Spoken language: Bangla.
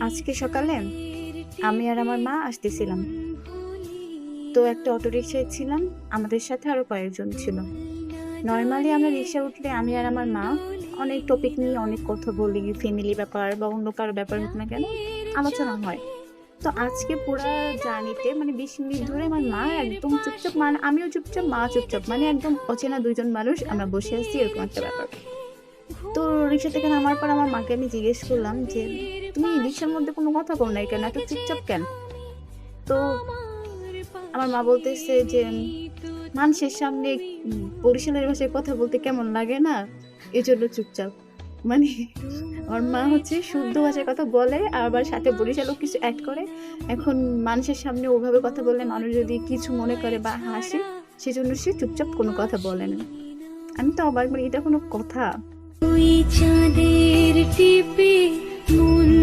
আজকে সকালে আমি আর আমার মা আসতেছিলাম। তো একটা অটো রিকশায় ছিলাম। আমাদের সাথে আরো কয়েকজন ছিল। নরমালি আমরা রিকশায় উঠলে আমি আর আমার মা অনেক টপিক নিয়ে অনেক কথা বলি। ফ্যামিলি ব্যাপার বা অন্য কারো ব্যাপার হোক না কেন, আলোচনা হয়। তো আজকে পুরা জার্নিতে মানে ২০ মিনিট ধরে আমার মা একদম চুপচাপ, মানে আমিও চুপচাপ, মা চুপচাপ। মানে একদম অচেনা ২ জন মানুষ আমরা বসে আছি, এরকম একটা ব্যাপার। তো রিক্সা থেকে নামার পর আমার মাকে আমি জিজ্ঞেস করলাম যে, "তুমি রিক্সার মধ্যে কোনো কথা বলো নাই কেন? এত চুপচাপ কেন?" তো আমার মা বলতেছে যে, "মানুষের সামনে বরিশালের ভাষায় কথা বলতে কেমন লাগে না? এজন্য চুপচাপ।" মানে আমার মা হচ্ছে শুদ্ধ ভাষায় কথা বলে, আবার সাথে বরিশালেও কিছু এড করে। এখন মানুষের সামনে ওভাবে কথা বললে মানুষ যদি কিছু মনে করে বা হাসে, সেজন্য সে চুপচাপ কোনো কথা বলে না। আমি তো অবাক, মানে এটা কোনো কথা? ওই চাঁদের টিপে মন